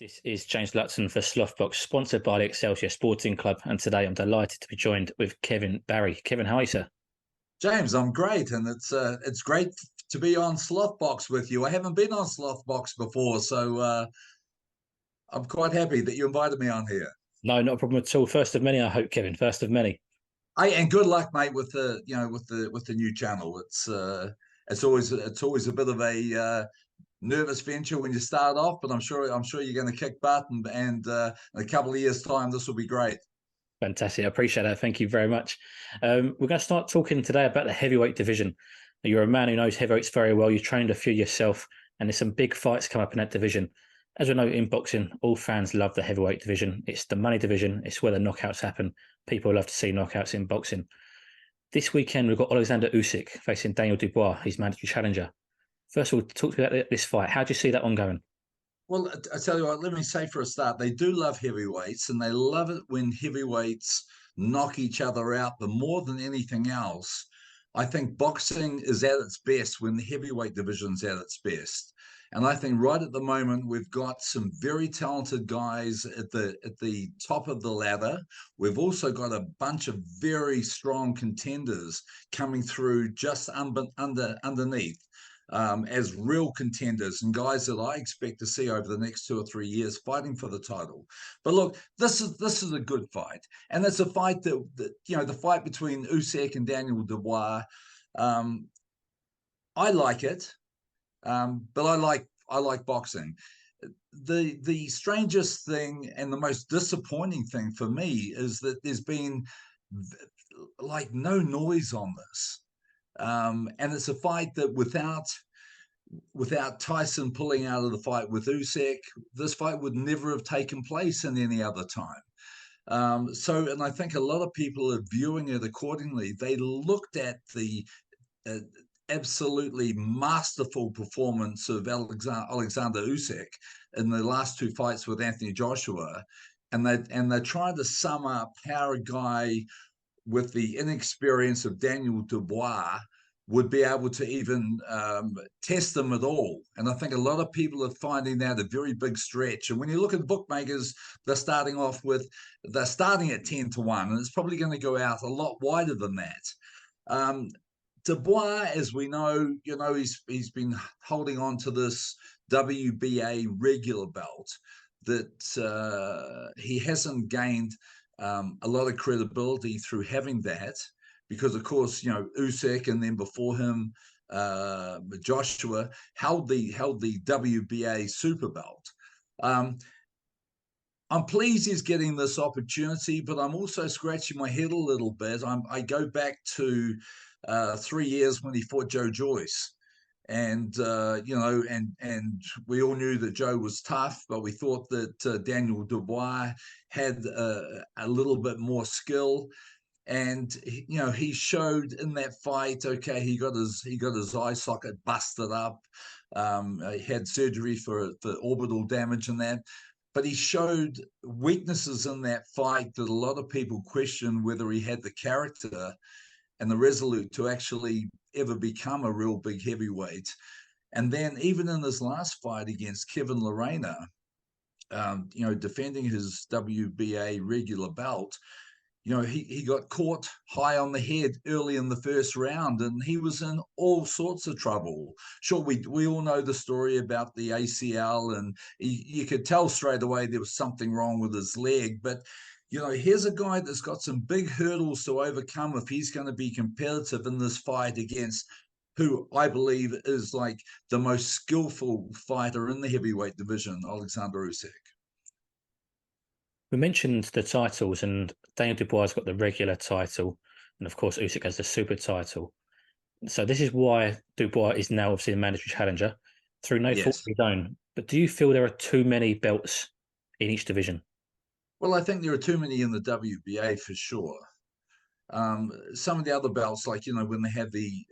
This is James Lutton for Slothbox, sponsored by the Excelsior Sporting Club. And today I'm delighted to be joined with Kevin Barry. Kevin, how are you, sir? James, I'm great, and it's great to be on Slothbox with you. I haven't been on Slothbox before, so I'm quite happy that you invited me on here. No, not a problem at all. First of many, I hope, Kevin. First of many. And good luck, mate, with the with the new channel. It's always a bit of a nervous venture when you start off, but I'm sure you're going to kick butt, and in a couple of years' time, this will be great. Fantastic. I appreciate that. Thank you very much. We're going to start talking today about the heavyweight division. You're a man who knows heavyweights very well. You've trained a few yourself, and there's some big fights come up in that division. As we know, in boxing, all fans love the heavyweight division. It's the money division. It's where the knockouts happen. People love to see knockouts in boxing. This weekend, we've got Alexander Usyk facing Daniel Dubois, his mandatory challenger. First of all, talk to me about this fight. How do you see that ongoing? Well, I tell you what, let me say for a start, they do love heavyweights, and they love it when heavyweights knock each other out. But more than anything else, I think boxing is at its best when the heavyweight division's at its best. And I think right at the moment we've got some very talented guys at the top of the ladder. We've also got a bunch of very strong contenders coming through just underneath. As real contenders and guys that I expect to see over the next 2 or 3 years fighting for the title. But look, this is a good fight, and it's a fight that the fight between Usyk and Daniel Dubois. I like it, but I like boxing. The strangest thing and the most disappointing thing for me is that there's been like no noise on this. And it's a fight that without Tyson pulling out of the fight with Usyk, this fight would never have taken place in any other time. And I think a lot of people are viewing it accordingly. They looked at the absolutely masterful performance of Alexander Usyk in the last two fights with Anthony Joshua, and they're trying to sum up how a guy with the inexperience of Daniel Dubois would be able to even test them at all. And I think a lot of people are finding that a very big stretch. And when you look at bookmakers, they're starting at 10-1, and it's probably going to go out a lot wider than that. Dubois, as we know, he's been holding on to this WBA regular belt that he hasn't gained a lot of credibility through having that, because of course Usyk and then before him Joshua held the WBA super belt. I'm pleased he's getting this opportunity, but I'm also scratching my head a little bit. I go back to 3 years when he fought Joe Joyce. And and we all knew that Joe was tough, but we thought that Daniel Dubois had a little bit more skill. And he showed in that fight. Okay, he got his eye socket busted up. He had surgery for orbital damage and that. But he showed weaknesses in that fight that a lot of people questioned whether he had the character and the resolute to actually ever become a real big heavyweight. And then even in his last fight against Kevin Lerena, defending his WBA regular belt, he got caught high on the head early in the first round, and he was in all sorts of trouble. Sure, we all know the story about the ACL, and you could tell straight away there was something wrong with his leg. But here's a guy that's got some big hurdles to overcome if he's going to be competitive in this fight against who I believe is like the most skillful fighter in the heavyweight division, Alexander Usyk. We mentioned the titles, and Daniel Dubois has got the regular title, and of course Usyk has the super title. So this is why Dubois is now obviously a mandatory challenger through no fault of his own. But do you feel there are too many belts in each division? Well, I think there are too many in the WBA for sure. Some of the other belts, like when they have the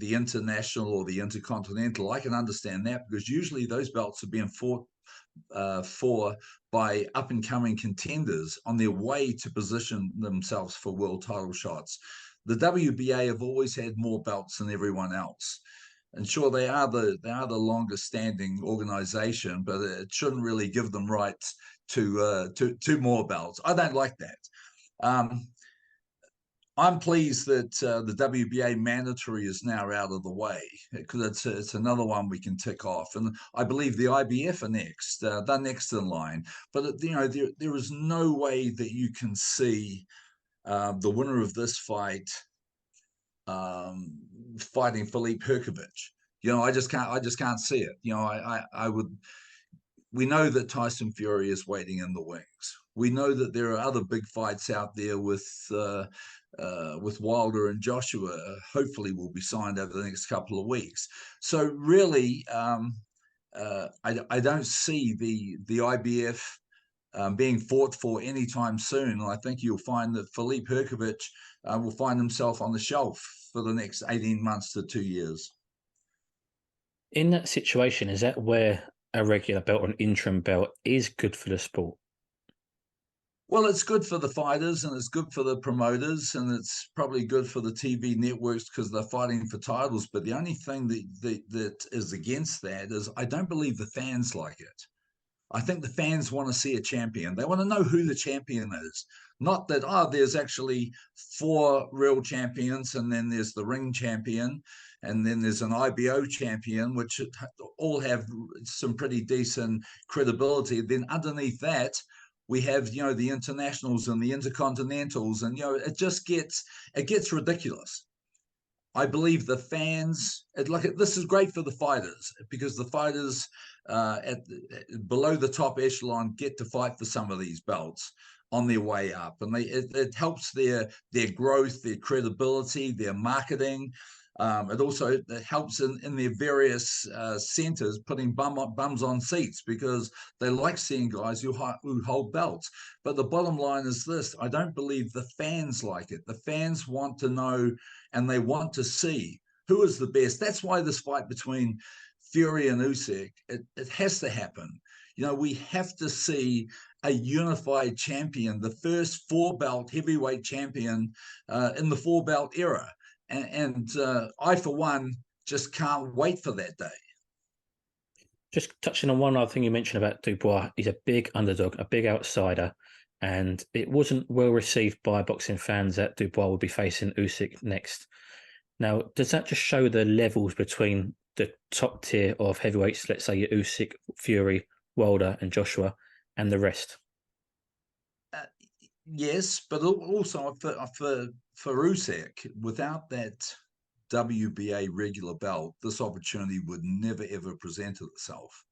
international or the intercontinental, I can understand that, because usually those belts are being fought for by up-and-coming contenders on their way to position themselves for world title shots. The WBA have always had more belts than everyone else. And sure, they are the longest standing organization, but it shouldn't really give them rights to more belts. I don't like that. I'm pleased that the WBA mandatory is now out of the way, because it's another one we can tick off. And I believe the IBF are next. They're next in line. But there is no way that you can see the winner of this fight fighting Filip Hrgovic. I just can't see it. I would. We know that Tyson Fury is waiting in the wings. We know that there are other big fights out there with Wilder and Joshua. Hopefully, will be signed over the next couple of weeks. So really, I don't see the IBF being fought for anytime soon. And I think you'll find that Filip Hrgovic will find himself on the shelf for the next 18 months to 2 years. In that situation, is that where a regular belt or an interim belt is good for the sport? Well, it's good for the fighters and it's good for the promoters and it's probably good for the TV networks because they're fighting for titles. But the only thing that is against that is I don't believe the fans like it. I think the fans want to see a champion. They want to know who the champion is. Not that, there's actually 4 real champions and then there's the ring champion and then there's an IBO champion, which all have some pretty decent credibility. Then underneath that, we have, the internationals and the intercontinentals, and, it gets ridiculous. I believe the fans, this is great for the fighters because the fighters below the top echelon get to fight for some of these belts on their way up, and it helps their growth, their credibility, their marketing. It also helps in their various centers putting bums on seats because they like seeing guys who hold belts. But the bottom line is this: I don't believe the fans like it. The fans want to know and they want to see who is the best. That's why this fight between Fury and Usyk, it has to happen. We have to see a unified champion, the first 4-belt heavyweight champion in the 4-belt era. And I, for one, just can't wait for that day. Just touching on one other thing you mentioned about Dubois, he's a big underdog, a big outsider, and it wasn't well received by boxing fans that Dubois would be facing Usyk next. Now, does that just show the levels between the top tier of heavyweights, let's say your Usyk, Fury, Wilder, and Joshua, and the rest? Yes, but also for Usyk, without that WBA regular belt, this opportunity would never ever present itself.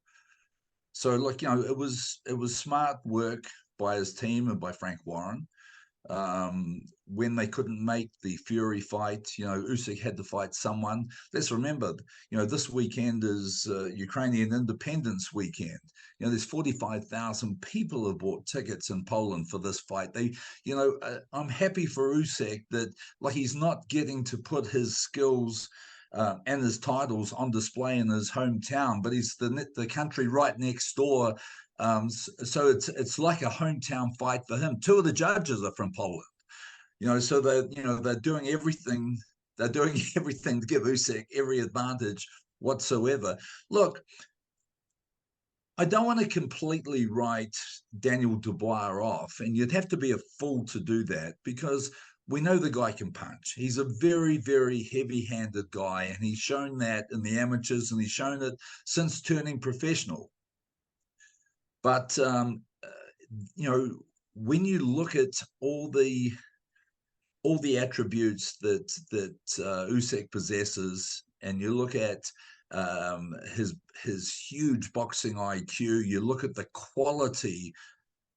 So, it was smart work by his team and by Frank Warren. When they couldn't make the Fury fight, Usyk had to fight someone. Let's remember, this weekend is Ukrainian Independence Weekend. There's 45,000 people have bought tickets in Poland for this fight. I'm happy for Usyk that he's not getting to put his skills and his titles on display in his hometown, but he's the country right next door. So it's like a hometown fight for him. 2 of the judges are from Poland, so they're doing everything. They're doing everything to give Usyk every advantage whatsoever. Look, I don't want to completely write Daniel Dubois off, and you'd have to be a fool to do that because we know the guy can punch. He's a very, very heavy-handed guy, and he's shown that in the amateurs, and he's shown it since turning professional. But when you look at all the attributes that Usyk possesses, and you look at his huge boxing IQ, you look at the quality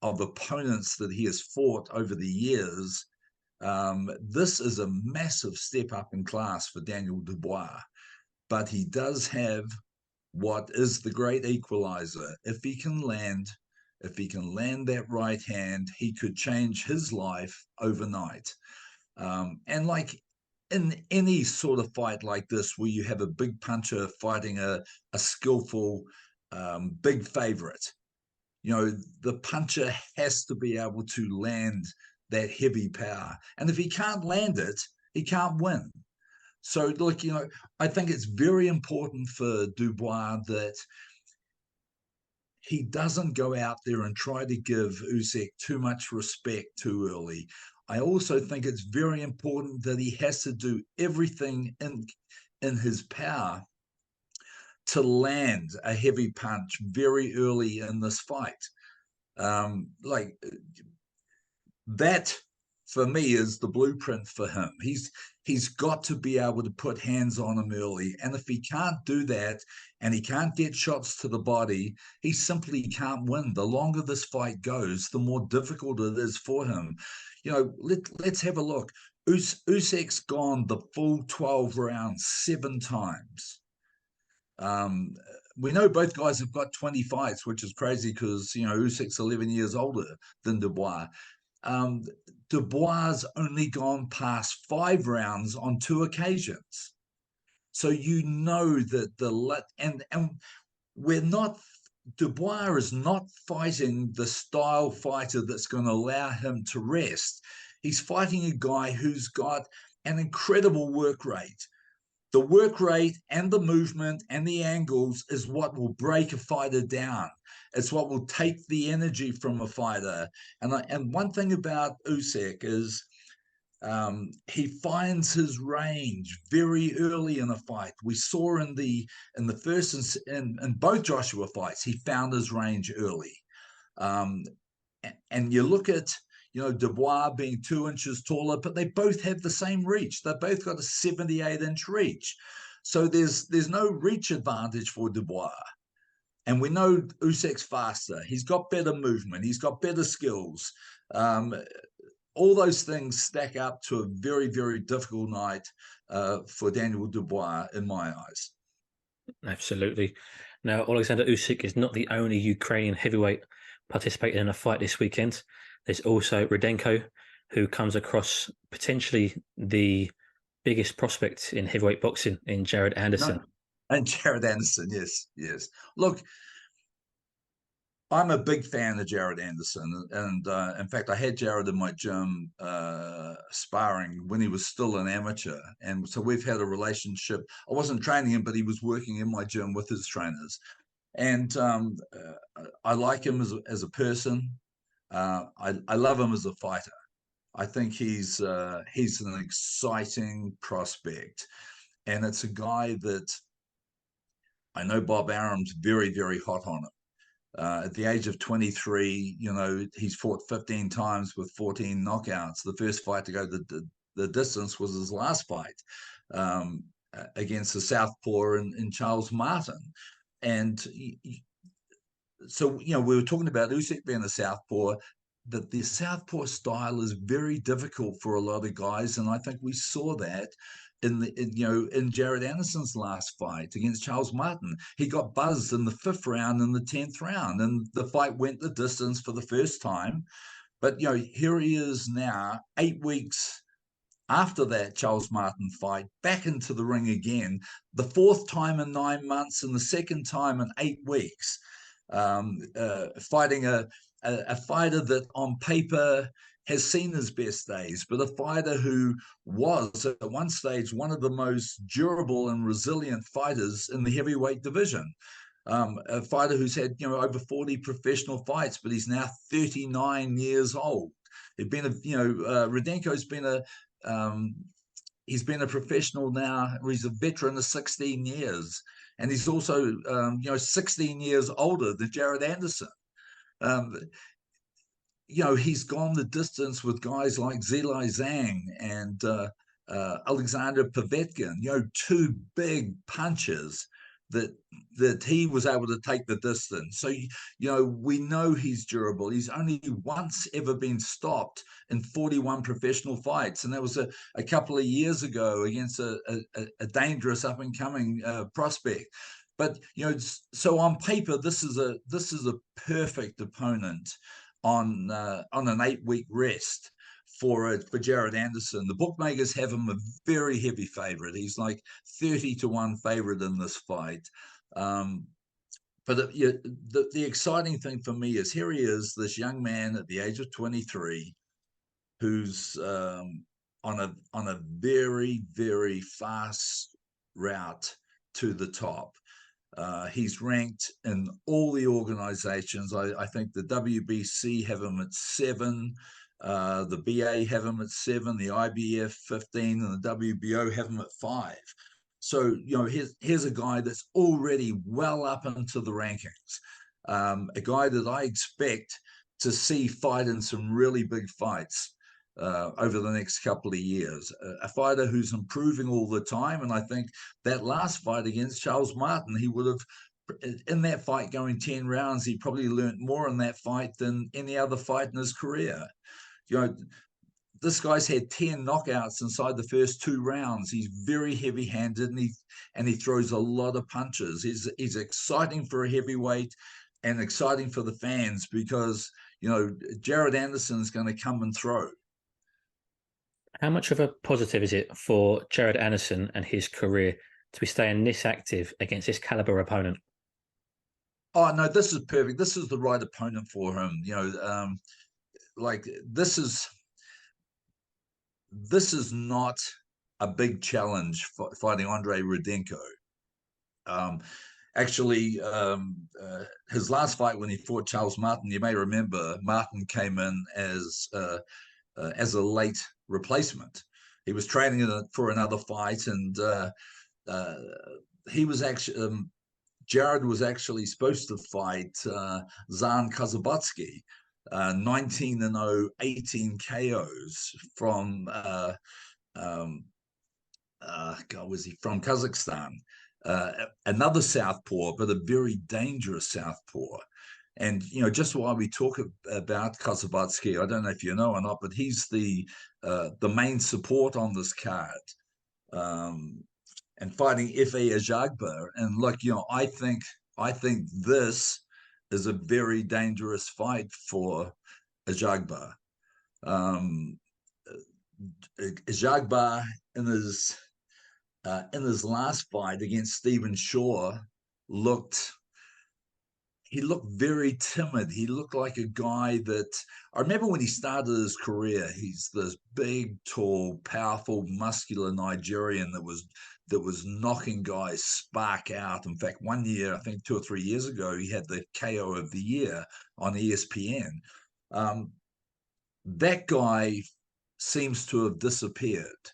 of opponents that he has fought over the years, this is a massive step up in class for Daniel Dubois. But he does have what is the great equalizer. If he can land that right hand, he could change his life overnight. And in any sort of fight like this, where you have a big puncher fighting a skillful big favorite, the puncher has to be able to land that heavy power. And if he can't land it, he can't win. So, look, I think it's very important for Dubois that he doesn't go out there and try to give Usyk too much respect too early. I also think it's very important that he has to do everything in his power to land a heavy punch very early in this fight. Like that for me is the blueprint for him. He's got to be able to put hands on him early, and if he can't do that and he can't get shots to the body, he simply can't win. The longer this fight goes, the more difficult it is for him. Let's have a look. Usyk's gone the full 12 rounds 7 times. We know both guys have got 20 fights, which is crazy because Usyk's 11 years older than Dubois. Dubois only gone past 5 rounds on 2 occasions. So that and we're not Dubois is not fighting the style fighter that's going to allow him to rest. He's fighting a guy who's got an incredible work rate. The work rate and the movement and the angles is what will break a fighter down. It's what will take the energy from a fighter. And one thing about Usyk is he finds his range very early in a fight. We saw in the first in both Joshua fights, he found his range early. And you look at Dubois being 2 inches taller, but they both have the same reach. They both got a 78-inch reach. So there's no reach advantage for Dubois. And we know Usyk's faster. He's got better movement. He's got better skills. All those things stack up to a very, very difficult night for Daniel Dubois, in my eyes. Absolutely. Now, Alexander Usyk is not the only Ukrainian heavyweight participating in a fight this weekend. There's also Rudenko, who comes across potentially the biggest prospect in heavyweight boxing in Jared Anderson. No. And Jared Anderson, yes. Look, I'm a big fan of Jared Anderson. And in fact, I had Jared in my gym sparring when he was still an amateur. And so we've had a relationship. I wasn't training him, but he was working in my gym with his trainers. And I like him as a person. I love him as a fighter. I think he's an exciting prospect, and it's a guy that I know Bob Arum's very, very hot on him. At the age of 23, he's fought 15 times with 14 knockouts. The first fight to go the distance was his last fight against the Southpaw in Charles Martin. And so, we were talking about Usyk being a Southpaw, but the Southpaw style is very difficult for a lot of guys. And I think we saw that in Jared Anderson's last fight against Charles Martin. He got buzzed in the 5th round and the 10th round, and the fight went the distance for the first time. But, here he is now, 8 weeks after that Charles Martin fight, back into the ring again, the 4th time in 9 months and the 2nd time in 8 weeks, fighting a fighter that on paper has seen his best days, but a fighter who was at one stage one of the most durable and resilient fighters in the heavyweight division. A fighter who's had over 40 professional fights, but he's now 39 years old. Rudenko's he's been a professional now. He's a veteran of 16 years, and he's also 16 years older than Jared Anderson. He's gone the distance with guys like Zhilei Zhang and Alexander Povetkin, 2 big punches that he was able to take the distance. So, we know he's durable. He's only once ever been stopped in 41 professional fights, and that was a couple of years ago against a dangerous up-and-coming prospect. But, so on paper, this is a perfect opponent on an 8-week rest for Jared Anderson. The bookmakers have him a very heavy favorite. He's like 30-1 favorite in this fight. But the exciting thing for me is here he is, this young man at the age of 23, who's on a very, very fast route to the top. He's ranked in all the organizations. I think the WBC have him at 7, the BA have him at 7, the IBF 15, and the WBO have him at 5. So, here's a guy that's already well up into the rankings, a guy that I expect to see fight in some really big fights over the next couple of years. A fighter who's improving all the time. And I think that last fight against Charles Martin, he would have, in that fight going 10 rounds, he probably learned more in that fight than any other fight in his career. This guy's had 10 knockouts inside the first 2 rounds. He's very heavy-handed, and he throws a lot of punches. He's exciting for a heavyweight and exciting for the fans because, Jared Anderson's going to come and throw. How much of a positive is it for Jared Anderson and his career to be staying this active against this caliber opponent? Oh, no, this is perfect. This is the right opponent for him. This is not a big challenge for fighting Andre Rudenko. Actually, his last fight when he fought Charles Martin, you may remember, Martin came in as a late replacement. He was training for another fight, and he was actually Jared was actually supposed to fight Zan Kazabatsky, 19-0, 18 KOs from was he from Kazakhstan? Another southpaw, but a very dangerous southpaw. And just while we talk about Kazabatsky, I don't know if you know or not, but he's the main support on this card, and fighting Efe Ajagba. And look, I think this is a very dangerous fight for Ajagba. Ajagba in his last fight against Stephen Shaw looked very timid. He looked like a guy that, I remember when he started his career, he's this big, tall, powerful, muscular Nigerian that was knocking guys spark out. In fact, one year, I think 2 or 3 years ago, he had the KO of the year on ESPN. That guy seems to have disappeared.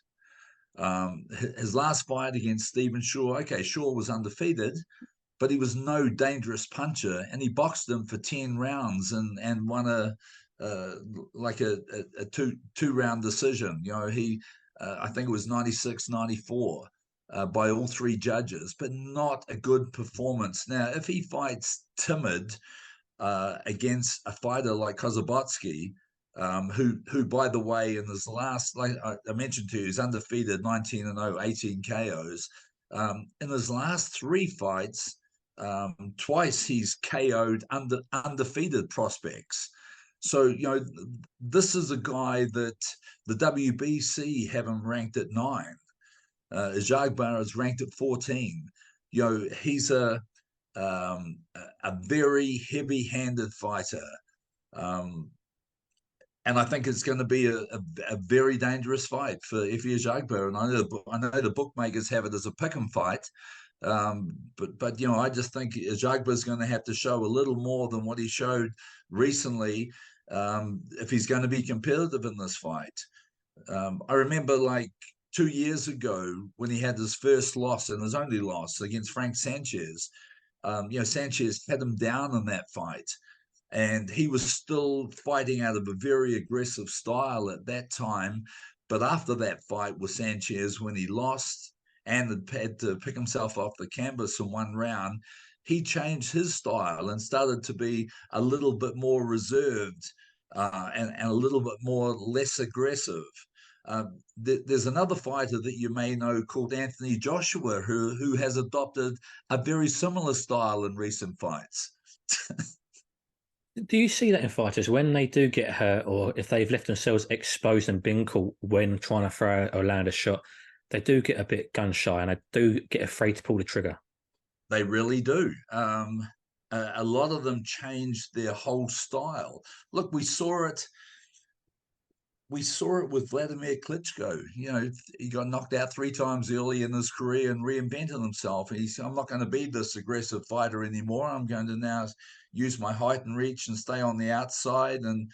His last fight against Stephen Shaw, okay, Shaw was undefeated, but he was no dangerous puncher, and he boxed him for 10 rounds and won a two-round decision. I think it was 96-94 by all 3 judges, but not a good performance. Now, if he fights timid against a fighter like Kazabatsky, who, by the way, in his last, like I mentioned to you, is undefeated, 19-0, 18 KOs. In his last 3 fights, twice he's KO'd undefeated prospects. So, this is a guy that the WBC have him ranked at 9. Ajagba is ranked at 14. He's a very heavy-handed fighter. And I think it's going to be a very dangerous fight for Efe Ajagba. And I know the bookmakers have it as a pick'em fight. But I just think Ajagba is going to have to show a little more than what he showed recently if he's going to be competitive in this fight. I remember like 2 years ago when he had his first loss and his only loss against Frank Sanchez. Sanchez had him down in that fight, and he was still fighting out of a very aggressive style at that time. But after that fight with Sanchez, when he lost and had to pick himself off the canvas in 1 round, he changed his style and started to be a little bit more reserved and a little bit more less aggressive. There's another fighter that you may know called Anthony Joshua who has adopted a very similar style in recent fights. Do you see that in fighters when they do get hurt, or if they've left themselves exposed and been caught when trying to throw or land a shot, they do get a bit gun shy and they do get afraid to pull the trigger? They really do. A lot of them changed their whole style. Look, we saw it we saw it with Vladimir Klitschko. You know, he got knocked out 3 times early in his career and reinvented himself. He said, I'm not going to be this aggressive fighter anymore. I'm going to now use my height and reach and stay on the outside and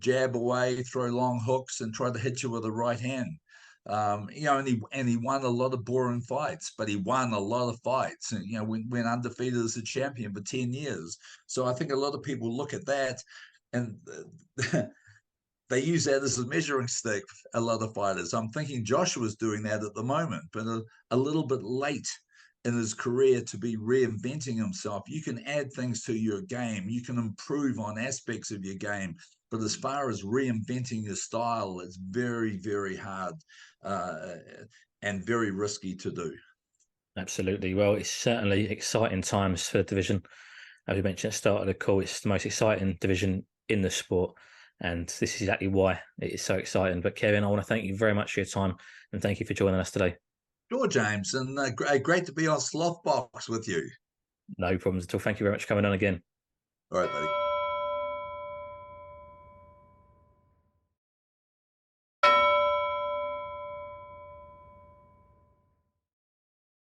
jab away, throw long hooks, and try to hit you with a right hand. You know, and he won a lot of boring fights, but he won a lot of fights. And, you know, went undefeated as a champion for 10 years. So I think a lot of people look at that and they use that as a measuring stick, a lot of fighters. I'm thinking Joshua's doing that at the moment, but a little bit late in his career to be reinventing himself. You can add things to your game. You can improve on aspects of your game. But as far as reinventing your style, it's very, very hard and very risky to do. Absolutely. Well, it's certainly exciting times for the division. As we mentioned at the start of the call, it's the most exciting division in the sport. And this is exactly why it is so exciting. But Kevin, I want to thank you very much for your time and thank you for joining us today. Sure, James, and great to be on Sloth Box with you. No problems at all. Thank you very much for coming on again. All right, buddy.